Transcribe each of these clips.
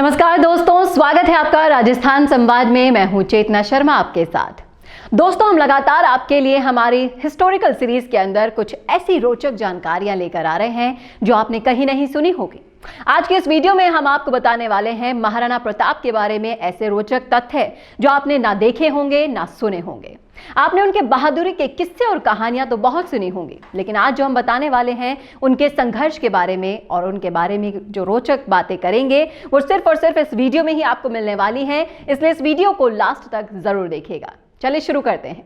नमस्कार दोस्तों, स्वागत है आपका राजस्थान संवाद में। मैं हूं चेतना शर्मा आपके साथ। दोस्तों, हम लगातार आपके लिए हमारी हिस्टोरिकल सीरीज के अंदर कुछ ऐसी रोचक जानकारियां लेकर आ रहे हैं जो आपने कहीं नहीं सुनी होगी। आज के इस वीडियो में हम आपको बताने वाले हैं महाराणा प्रताप के बारे में ऐसे रोचक तथ्य जो आपने ना देखे होंगे ना सुने होंगे। आपने उनके बहादुरी के किस्से और कहानियां तो बहुत सुनी होंगी, लेकिन आज जो हम बताने वाले हैं उनके संघर्ष के बारे में और उनके बारे में जो रोचक बातें करेंगे वो सिर्फ और सिर्फ इस वीडियो में ही आपको मिलने वाली हैं, इसलिए इस वीडियो को लास्ट तक जरूर देखिएगा। चलिए शुरू करते हैं।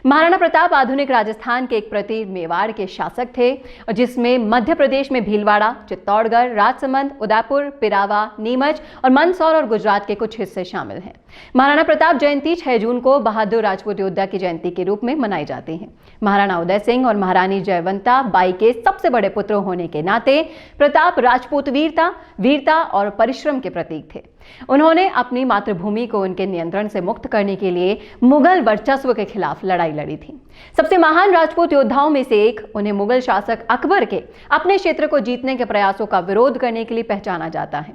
महाराणा प्रताप आधुनिक राजस्थान के एक प्रति मेवाड़ के शासक थे, जिसमें मध्य प्रदेश में भीलवाड़ा, चित्तौड़गढ़, राजसमंद, उदयपुर, पिरावा, नीमच और मंदसौर और गुजरात के कुछ हिस्से शामिल हैं। महाराणा प्रताप जयंती 6 जून को बहादुर राजपूत योद्धा की जयंती के रूप में मनाई जाती है। महाराणा उदय सिंह और महारानी जयवंता बाई के सबसे बड़े पुत्र होने के नाते प्रताप राजपूत वीरता और परिश्रम के प्रतीक थे। उन्होंने अपनी मातृभूमि को उनके नियंत्रण से मुक्त करने के लिए मुगल वर्चस्व के खिलाफ लड़ाई लड़ी थी। सबसे महान राजपूत योद्धाओं में से एक उन्हें मुगल शासक अकबर के अपने क्षेत्र को जीतने के प्रयासों का विरोध करने के लिए पहचाना जाता है।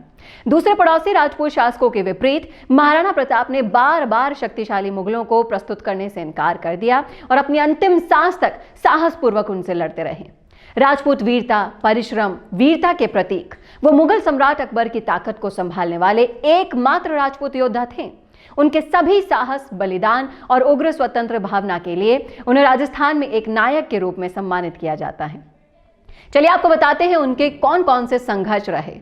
दूसरे पड़ोसी राजपूत शासकों के विपरीत महाराणा प्रताप ने बार बार शक्तिशाली मुगलों को प्रस्तुत करने से इनकार कर दिया और अपनी अंतिम सांस तक साहसपूर्वक उनसे लड़ते रहे। राजपूत वीरता, परिश्रम, वीरता के प्रतीक वो मुगल सम्राट अकबर की ताकत को संभालने वाले एकमात्र राजपूत योद्धा थे। उनके सभी साहस, बलिदान और उग्र स्वतंत्र भावना के लिए उन्हें राजस्थान में एक नायक के रूप में सम्मानित किया जाता है। चलिए आपको बताते हैं उनके कौन कौन से संघर्ष रहे।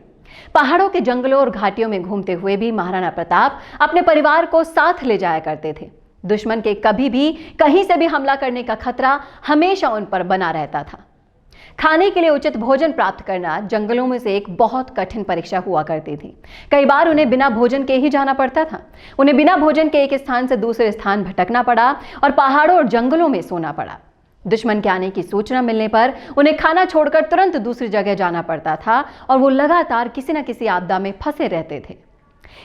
पहाड़ों के जंगलों और घाटियों में घूमते हुए भी महाराणा प्रताप अपने परिवार को साथ ले जाया करते थे। दुश्मन के कभी भी कहीं से भी हमला करने का खतरा हमेशा उन पर बना रहता था। खाने के लिए उचित भोजन प्राप्त करना जंगलों में से एक बहुत कठिन परीक्षा हुआ करती थी। कई बार उन्हें बिना भोजन के ही जाना पड़ता था। उन्हें बिना भोजन के एक स्थान से दूसरे स्थान भटकना पड़ा और पहाड़ों और जंगलों में सोना पड़ा। दुश्मन के आने की सूचना मिलने पर उन्हें खाना छोड़कर तुरंत दूसरी जगह जाना पड़ता था और वो लगातार किसी न किसी आपदा में फंसे रहते थे।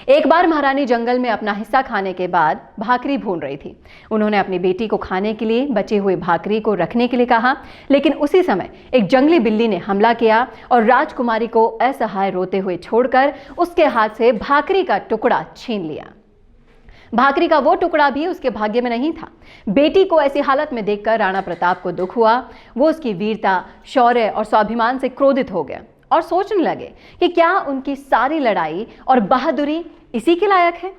एक बार महारानी जंगल में अपना हिस्सा खाने के बाद भाकरी भून रही थी। उन्होंने अपनी बेटी को खाने के लिए बची हुई भाकरी को रखने के लिए कहा, लेकिन उसी समय एक जंगली बिल्ली ने हमला किया और राजकुमारी को असहाय रोते हुए छोड़कर उसके हाथ से भाकरी का टुकड़ा छीन लिया। भाकरी का वो टुकड़ा भी उसके भाग्य में नहीं था। बेटी को ऐसी हालत में देखकर राणा प्रताप को दुख हुआ। वो उसकी वीरता, शौर्य और स्वाभिमान से क्रोधित हो गया और सोचने लगे कि क्या उनकी सारी लड़ाई और बहादुरी इसी के लायक है।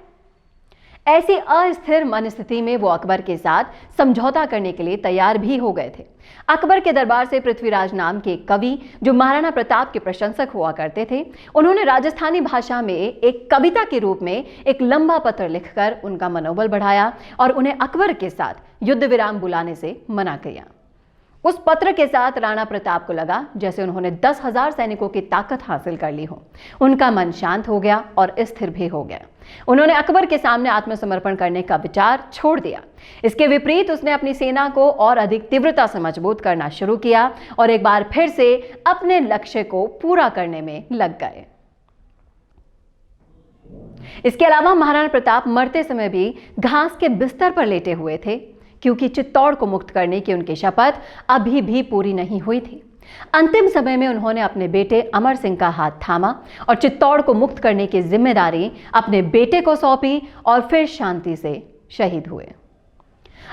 ऐसी अस्थिर मनस्थिति में वो अकबर के साथ समझौता करने के लिए तैयार भी हो गए थे। अकबर के दरबार से पृथ्वीराज नाम के एक कवि, जो महाराणा प्रताप के प्रशंसक हुआ करते थे, उन्होंने राजस्थानी भाषा में एक कविता के रूप में एक लंबा पत्र लिखकर उनका मनोबल बढ़ाया और उन्हें अकबर के साथ युद्ध विराम बुलाने से मना किया। उस पत्र के साथ राणा प्रताप को लगा जैसे उन्होंने 10,000 सैनिकों की ताकत हासिल कर ली हो। उनका मन शांत हो गया और स्थिर भी हो गया। उन्होंने अकबर के सामने आत्मसमर्पण करने का विचार छोड़ दिया। इसके विपरीत उसने अपनी सेना को और अधिक तीव्रता से मजबूत करना शुरू किया और एक बार फिर से अपने लक्ष्य को पूरा करने में लग गए। इसके अलावा महाराणा प्रताप मरते समय भी घास के बिस्तर पर लेटे हुए थे, क्योंकि चित्तौड़ को मुक्त करने की उनकी शपथ अभी भी पूरी नहीं हुई थी। अंतिम समय में उन्होंने अपने बेटे अमर सिंह का हाथ थामा और चित्तौड़ को मुक्त करने की जिम्मेदारी अपने बेटे को सौंपी और फिर शांति से शहीद हुए।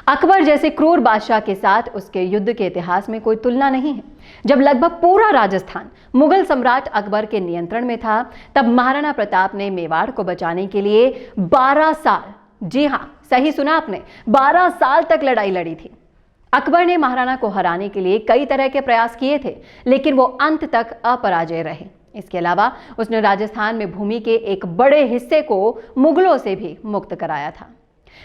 अकबर जैसे क्रूर बादशाह के साथ उसके युद्ध के इतिहास में कोई तुलना नहीं है। जब लगभग पूरा राजस्थान मुगल सम्राट अकबर के नियंत्रण में था, तब महाराणा प्रताप ने मेवाड़ को बचाने के लिए 12 साल, जी हां, सही सुना आपने, 12 साल तक लड़ाई लड़ी थी। अकबर ने महाराणा को हराने के लिए कई तरह के प्रयास किए थे, लेकिन वो अंत तक अपराजय रहे। इसके अलावा उसने राजस्थान में भूमि के एक बड़े हिस्से को मुगलों से भी मुक्त कराया था।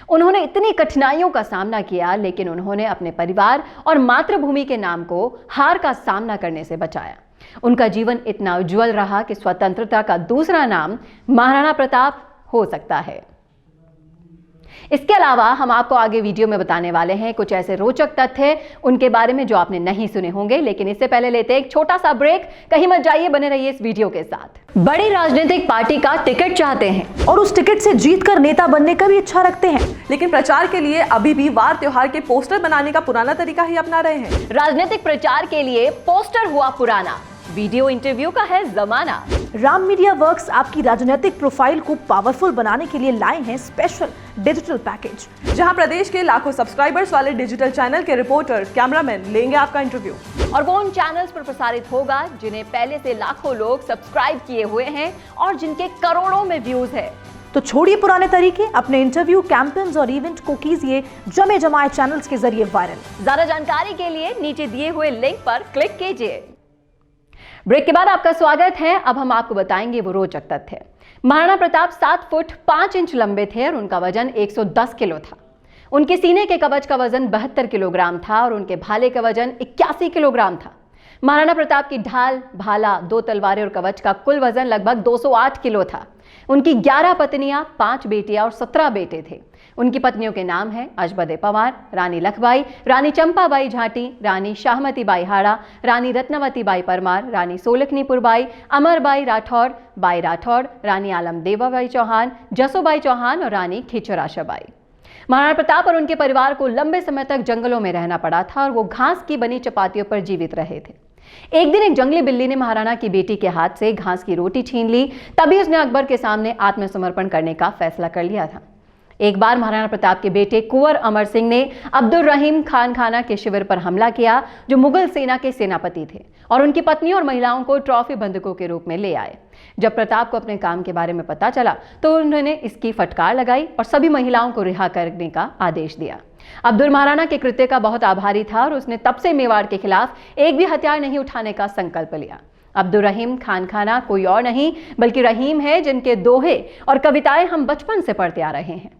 उन्होंने इतनी कठिनाइयों का सामना किया, लेकिन उन्होंने अपने परिवार और मातृभूमि के नाम को हार का सामना करने से बचाया। उनका जीवन इतना उज्जवल रहा कि स्वतंत्रता का दूसरा नाम महाराणा प्रताप हो सकता है। इसके अलावा हम आपको आगे वीडियो में बताने वाले हैं कुछ ऐसे रोचक तथ्य उनके बारे में जो आपने नहीं सुने होंगे, लेकिन इससे पहले लेते हैं एक छोटा सा ब्रेक। कहीं मत जाइए, बने रहिए इस वीडियो के साथ। बड़ी राजनीतिक पार्टी का टिकट चाहते हैं और उस टिकट से जीतकर नेता बनने का भी इच्छा रखते हैं, लेकिन प्रचार के लिए अभी भी वार त्योहार के पोस्टर बनाने का पुराना तरीका ही अपना रहे हैं। राजनीतिक प्रचार के लिए पोस्टर हुआ पुराना, वीडियो इंटरव्यू का है जमाना। राम मीडिया वर्क्स आपकी राजनीतिक प्रोफाइल को पावरफुल बनाने के लिए लाए हैं स्पेशल डिजिटल पैकेज, जहां प्रदेश के लाखों सब्सक्राइबर्स वाले डिजिटल चैनल के रिपोर्टर, कैमरामैन लेंगे आपका इंटरव्यू। और वो उन चैनल्स पर प्रसारित होगा जिन्हें पहले से लाखों लोग सब्सक्राइब किए हुए हैं और जिनके करोड़ों में व्यूज है। तो छोड़िए पुराने तरीके, अपने इंटरव्यू, कैंपेन्स और इवेंट को कीजिए जमे जमाए चैनल्स के जरिए वायरल। ज्यादा जानकारी के लिए नीचे दिए हुए लिंक पर क्लिक कीजिए। ब्रेक के बाद आपका स्वागत है। अब हम आपको बताएंगे वो रोचक तथ्य। महाराणा प्रताप 7 फुट 5 इंच लंबे थे और उनका वजन 110 किलो था। उनके सीने के कवच का वजन 72 किलोग्राम था और उनके भाले का वजन 81 किलोग्राम था। महाराणा प्रताप की ढाल, भाला, 2 तलवारें और कवच का कुल वजन लगभग 208 किलो था। उनकी 11 पत्नियां, 5 बेटियां और 17 बेटे थे। उनकी पत्नियों के नाम हैं अजबदे पवार, रानी लखबाई, रानी चंपाबाई झाटी, रानी शाहमती बाई हाड़ा, रानी रत्नवती बाई परमार, रानी सोलखनीपुर बाई, अमरबाई राठौर, बाई राठौर, रानी आलमदेवाबाई चौहान, जसोबाई चौहान और रानी खिचराशाबाई। महाराणा प्रताप और उनके परिवार को लंबे समय तक जंगलों में रहना पड़ा था और वो घास की बनी चपातियों पर जीवित रहे थे। एक दिन एक जंगली बिल्ली ने महाराणा की बेटी के हाथ से घास की रोटी छीन ली। तभी उसने अकबर के सामने आत्मसमर्पण करने का फैसला कर लिया था। एक बार महाराणा प्रताप के बेटे कुंवर अमर सिंह ने अब्दुल रहीम खान खाना के शिविर पर हमला किया, जो मुगल सेना के सेनापति थे, और उनकी पत्नी और महिलाओं को ट्रॉफी बंधकों के रूप में ले आए। जब प्रताप को अपने काम के बारे में पता चला तो उन्होंने इसकी फटकार लगाई और सभी महिलाओं को रिहा करने का आदेश दिया। अब्दुल महाराणा के कृत्य का बहुत आभारी था और उसने तब से मेवाड़ के खिलाफ एक भी हथियार नहीं उठाने का संकल्प लिया। अब्दुल रहीम खान खाना कोई और नहीं बल्कि रहीम है, जिनके दोहे और कविताएं हम बचपन से पढ़ते आ रहे हैं।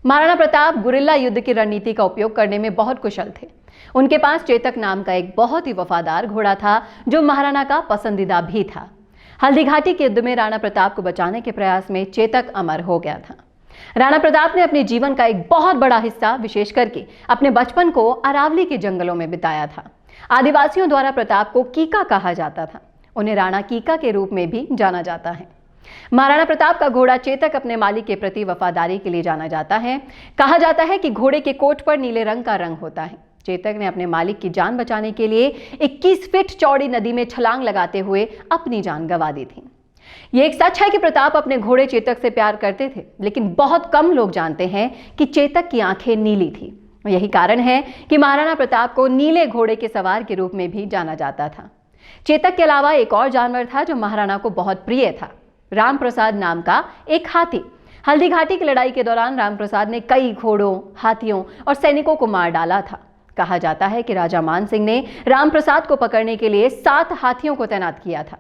महाराणा प्रताप गुरिल्ला युद्ध की रणनीति का उपयोग करने में बहुत कुशल थे। उनके पास चेतक नाम का एक बहुत ही वफादार घोड़ा था, जो महाराणा का पसंदीदा भी था। हल्दी घाटी के युद्ध में राणा प्रताप को बचाने के प्रयास में चेतक अमर हो गया था। राणा प्रताप ने अपने जीवन का एक बहुत बड़ा हिस्सा, विशेष करके अपने बचपन को अरावली के जंगलों में बिताया था। आदिवासियों द्वारा प्रताप को कीका कहा जाता था। उन्हें राणा कीका के रूप में भी जाना जाता है। महाराणा प्रताप का घोड़ा चेतक अपने मालिक के प्रति वफादारी के लिए जाना जाता है। कहा जाता है कि घोड़े के कोट पर नीले रंग का रंग होता है। चेतक ने अपने मालिक की जान बचाने के लिए 21 फीट चौड़ी नदी में छलांग लगाते हुए अपनी जान गंवा दी थी। ये एक सच है कि प्रताप अपने घोड़े चेतक से प्यार करते थे, लेकिन बहुत कम लोग जानते हैं कि चेतक की आंखें नीली थी। यही कारण है कि महाराणा प्रताप को नीले घोड़े के सवार के रूप में भी जाना जाता था। चेतक के अलावा एक और जानवर था जो महाराणा को बहुत प्रिय था, राम प्रसाद नाम का एक हाथी। हल्दी घाटी की लड़ाई के दौरान राम प्रसाद ने कई घोड़ों, हाथियों और सैनिकों को मार डाला था। कहा जाता है कि राजा मान सिंह ने राम प्रसाद को पकड़ने के लिए 7 हाथियों को तैनात किया था।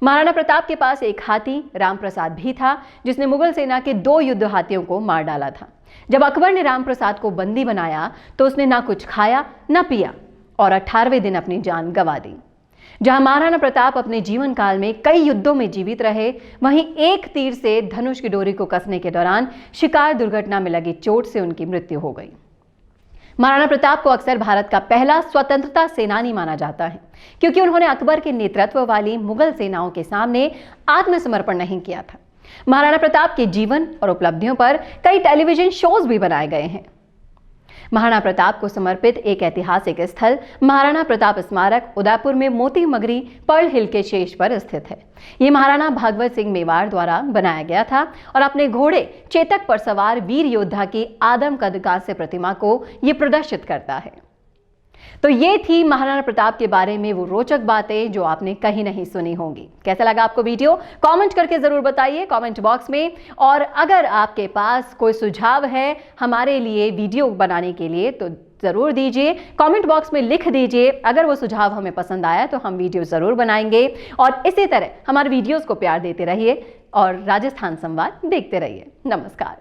महाराणा प्रताप के पास एक हाथी राम प्रसाद भी था, जिसने मुगल सेना के 2 युद्ध हाथियों को मार डाला था। जब अकबर ने राम प्रसाद को बंदी बनाया तो उसने ना कुछ खाया न पिया और 18वें दिन अपनी जान गंवा दी। जहां महाराणा प्रताप अपने जीवन काल में कई युद्धों में जीवित रहे, वहीं एक तीर से धनुष की डोरी को कसने के दौरान शिकार दुर्घटना में लगी चोट से उनकी मृत्यु हो गई। महाराणा प्रताप को अक्सर भारत का पहला स्वतंत्रता सेनानी माना जाता है, क्योंकि उन्होंने अकबर के नेतृत्व वाली मुगल सेनाओं के सामने आत्मसमर्पण नहीं किया था। महाराणा प्रताप के जीवन और उपलब्धियों पर कई टेलीविजन शोज भी बनाए गए हैं। महाराणा प्रताप को समर्पित एक ऐतिहासिक स्थल महाराणा प्रताप स्मारक उदयपुर में मोती मगरी पर्ल हिल के शीर्ष पर स्थित है। ये महाराणा भागवत सिंह मेवाड़ द्वारा बनाया गया था और अपने घोड़े चेतक पर सवार वीर योद्धा की आदम कद कांस्य प्रतिमा को ये प्रदर्शित करता है। तो ये थी महाराणा प्रताप के बारे में वो रोचक बातें जो आपने कहीं नहीं सुनी होंगी। कैसा लगा आपको वीडियो? कमेंट करके जरूर बताइए कमेंट बॉक्स में। और अगर आपके पास कोई सुझाव है हमारे लिए वीडियो बनाने के लिए तो जरूर दीजिए, कमेंट बॉक्स में लिख दीजिए। अगर वो सुझाव हमें पसंद आया तो हम वीडियो जरूर बनाएंगे। और इसी तरह हमारे वीडियोस को प्यार देते रहिए और राजस्थान संवाद देखते रहिए। नमस्कार।